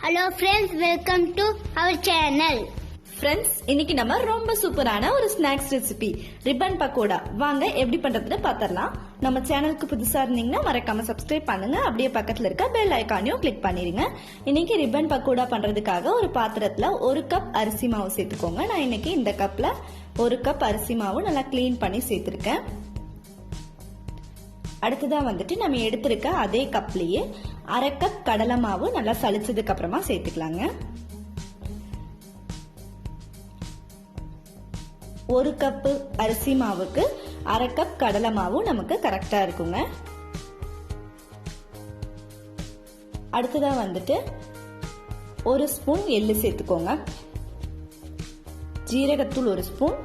Hello friends, welcome to our channel. Friends, இன்னைக்கு நம்ம ரொம்ப சூப்பரான ஒரு ஸ்நாக்ஸ் ரெசிபி ரிப்பன் பக்கோடா வாங்க எப்படி பண்றதுன்னு பார்த்தரலாம். நம்ம சேனலுக்கு புதுசா இருந்தீங்கன்னா மறக்காம சப்ஸ்கிரைப் பண்ணுங்க. அப்படியே பக்கத்துல இருக்க பெல் ஐகானையும் கிளிக் பண்ணிருங்க. இன்னைக்கு ரிப்பன் பக்கோடா பண்றதுக்காக ஒரு பாத்திரத்துல 1 கப் அரிசி மாவு சேர்த்துக்கோங்க. நான் இன்னைக்கு இந்த கப்ல 1 கப் அரிசி மாவு நல்லா கிளீன் பண்ணி சேர்த்திருக்கேன். அடுத்ததா வந்துட்டு நம்ம எடுத்திருக்க அதே கப்லயே 1/2 கப் கடலை மாவு நல்லா சலிச்சதுக்கு அப்புறமா சேர்த்துக்கலாங்க. 1 கப் அரிசி மாவுக்கு 1/2 கப் கடலை மாவு நமக்கு கரெக்டா இருக்குங்க. அடுத்ததா வந்துட்டு 1 ஸ்பூன் எள்ளு சேர்த்துக்கோங்க. ஜீரகத்தூள் 1 ஸ்பூன்,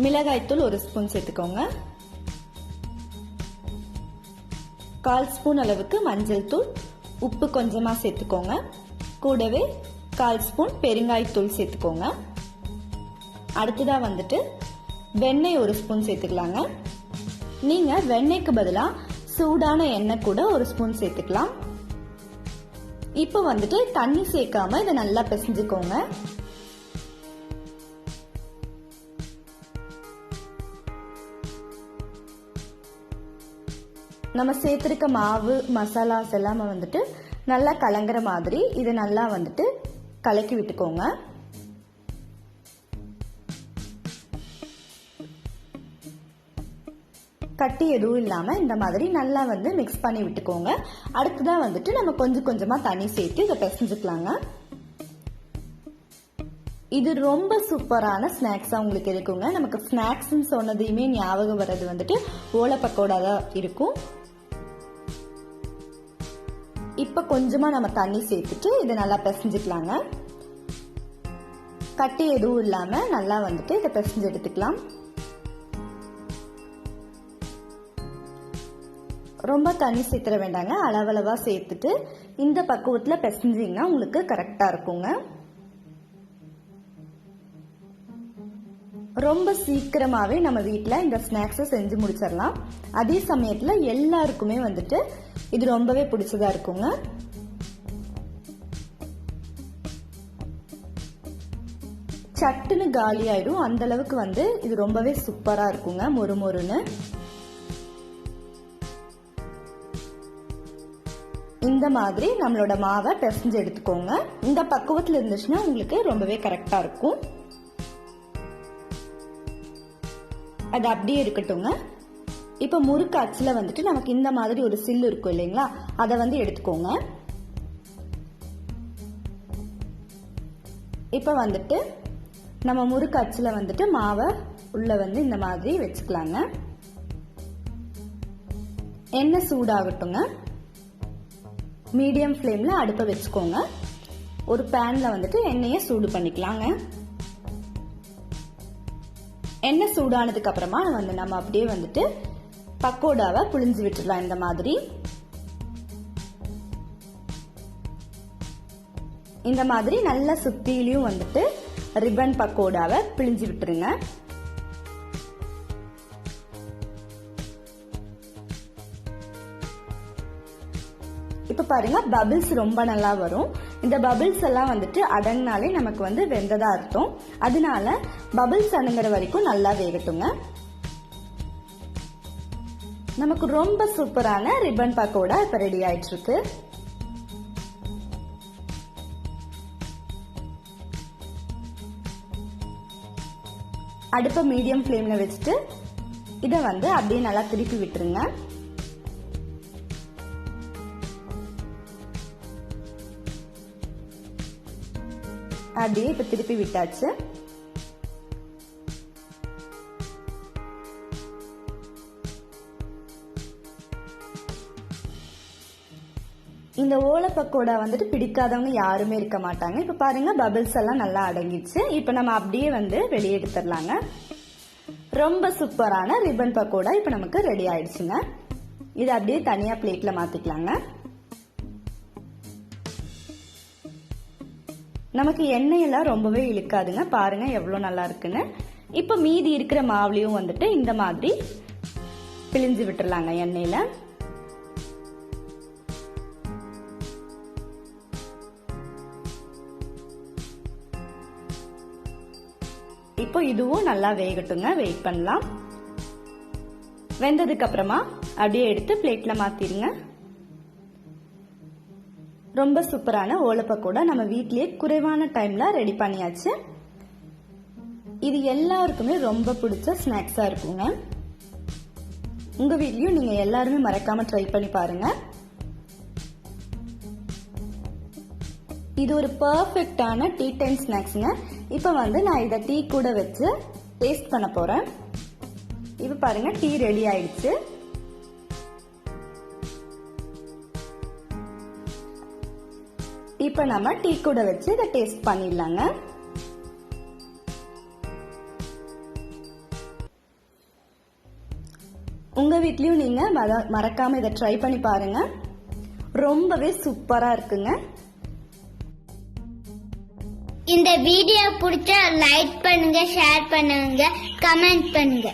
மிளகாய்த்தூள் 1 ஸ்பூன் சேர்த்துக்கோங்க. 1/4 ஸ்பூன் அளவுக்கு மஞ்சள் தூள், உப்பு கொஞ்சமா சேர்த்துக்கோங்க. கூடவே 1/4 ஸ்பூன் பெருங்காயத்தூள் சேர்த்துக்கோங்க. அடுத்ததா வந்துட்டு வெண்ணெய் 1 ஸ்பூன் சேர்த்துக்கலாங்க. நீங்க வெண்ணெய்க்கு பதிலா சூடான எண்ணெய் கூட 1 ஸ்பூன் சேர்த்துக்கலாம். இப்போ வந்துட்டு தண்ணி சேர்க்காம இதை நல்லா பிசைஞ்சுக்கோங்க. நம்ம சேர்த்திருக்க மாவு மசாலாஸ் எல்லாமே வந்துட்டு நல்லா கலங்குற மாதிரி இதை நல்லா வந்துட்டு கலக்கி விட்டுக்கோங்க. கட்டி எதுவும் இல்லாம இந்த மாதிரி நல்லா வந்து மிக்ஸ் பண்ணி விட்டுக்கோங்க. அடுத்ததான் வந்துட்டு நம்ம கொஞ்சம் கொஞ்சமா தண்ணி சேர்த்து இதை பிசைஞ்சுக்கலாங்க. இது ரொம்ப சூப்பரான ஸ்நாக்ஸா உங்களுக்கு இருக்குங்க. நமக்கு ஸ்நாக்ஸ் சொன்னதையுமே ஞாபகம் வர்றது வந்துட்டு ஓலை பக்கோடா தான் இருக்கும். இப்ப கொஞ்சமா நம்ம தண்ணி சேர்த்துட்டு இதை நல்லா பிசைஞ்சுக்கலாங்க. கட்டி எதுவும் இல்லாம நல்லா வந்துட்டு இதை பிசைஞ்சு எடுத்துக்கலாம். ரொம்ப தண்ணி சேர்த்துற வேண்டாங்க, அளவளவா சேர்த்துட்டு இந்த பக்குவத்துல பிசைஞ்சிங்கன்னா உங்களுக்கு கரெக்டா இருக்குங்க. ரொம்ப சீக்கிரமாவே நம்ம வீட்டுல இந்த ஸ்நாக்ஸை செஞ்சு முடிச்சிடலாம். அதே சமயத்துல எல்லாருக்குமே வந்துட்டு இது ரொம்பவே பிடிச்சதா இருக்குங்க. சட்டுன்னு காலி ஆயிடும், அந்த அளவுக்கு வந்து இது ரொம்பவே சூப்பரா இருக்குங்க, மொறுமொறுன்னு. இந்த மாதிரி நம்மளோட மாவை பிசைஞ்சு எடுத்துக்கோங்க. இந்த பக்குவத்துல இருந்துச்சுன்னா உங்களுக்கு ரொம்பவே கரெக்டா இருக்கும். அது அப்படியே இருக்கட்டுங்க. இப்ப முறுக்கு அச்சுல வந்துட்டு நமக்கு இந்த மாதிரி ஒரு சில்லு இருக்கும் இல்லைங்களா, அதை வந்து எடுத்துக்கோங்க. இப்ப வந்துட்டு நம்ம முறுக்கு அச்சுல வந்துட்டு மாவை உள்ள வந்து இந்த மாதிரி வச்சுக்கலாங்க. எண்ணெய் சூடாகட்டுங்க. மீடியம் ஃப்ளேம்ல அடுப்பை வச்சுக்கோங்க. ஒரு பேன்ல வந்துட்டு எண்ணெயை சூடு பண்ணிக்கலாங்க. எண்ணெய் சூடானதுக்கு அப்புறமா வந்து நம்ம அப்படியே வந்துட்டு பக்கோடாவை புழிஞ்சு விட்டுடலாம். இந்த மாதிரி நல்ல சுத்திலையும் வந்துட்டு ரிப்பன் பக்கோடாவை பிழிஞ்சு விட்டுருங்க. இப்ப பாருங்க, பபிள்ஸ் ரொம்ப நல்லா வரும். இந்த பபிள்ஸ் எல்லாம் வந்துட்டு அடங்கினாலே நமக்கு வந்து வெந்ததா அர்த்தம். அதனால பபிள்ஸ் அடங்குற வரைக்கும் நல்லா வேகட்டுங்க. நமக்கு ரொம்ப சூப்பரான ரிப்பன் பக்கோடா இப்ப ரெடி ஆயிட்டு இருக்கு. அடுப்பை மீடியம் ஃப்ளேம்ல வச்சுட்டு இதை வந்து அப்படியே நல்லா திருப்பி விட்டுருங்க. அப்படியே இப்ப திருப்பி விட்டாச்சு. இந்த ஓலை பக்கோடா வந்துட்டு பிடிக்காதவங்க யாருமே இருக்க மாட்டாங்க. இப்ப பாருங்க, பபிள்ஸ் எல்லாம் நல்லா அடங்கிடுச்சு. இப்ப நம்ம அப்படியே வந்து வெளியே எடுத்துடலாங்க. ரொம்ப சூப்பரான ரிப்பன் பக்கோடா இப்ப நமக்கு ரெடி ஆயிடுச்சுங்க. இது அப்படியே தனியா பிளேட்ல மாத்திக்கலாங்க. நமக்கு எண்ணெயெல்லாம் ரொம்பவே இழுக்காதுங்க. பாருங்க எவ்வளவு நல்லா இருக்குன்னு. இப்ப மீதி இருக்கிற மாவுலையும் வந்துட்டு இந்த மாதிரி பிழிஞ்சு விட்டுறலாங்க எண்ணெயில. இப்போ இதுவும் நல்லா வேகட்டுங்க, வெயிட் பண்ணலாம். வெந்ததுக்கு அப்புறமா அப்படியே எடுத்து பிளேட்ல மாத்திருங்க. ரொம்ப சூப்பரான ஓலை பக்கோடா நம்ம வீட்லயே குறைவான டைம்ல ரெடி பண்ணியாச்சு. இது எல்லாருக்குமே ரொம்ப பிடிச்ச ஸ்நாக்ஸா இருக்குங்க. உங்க வீட்லயும் நீங்க எல்லாருமே மறக்காம ட்ரை பண்ணி பாருங்க. இது ஒரு பெர்ஃபெக்ட்டான டீ டைம் ஸ்நாக்ஸ்ங்க. இப்போ நான் இதை டீ கூட வச்சு டேஸ்ட் பண்ண போறேன். இப்போ பாருங்க, டீ ரெடி ஆயிடுச்சு. இப்போ நம்ம டீ கூட வச்சு இதை டேஸ்ட் பண்ணிடலாங்க. உங்க வீட்லயும் நீங்க மறக்காம இதை ட்ரை பண்ணி பாருங்க. ரொம்பவே சூப்பரா இருக்குங்க. இந்த வீடியோ பிடிச்சா லைக் பண்ணுங்க, ஷேர் பண்ணுங்க, கமெண்ட் பண்ணுங்க.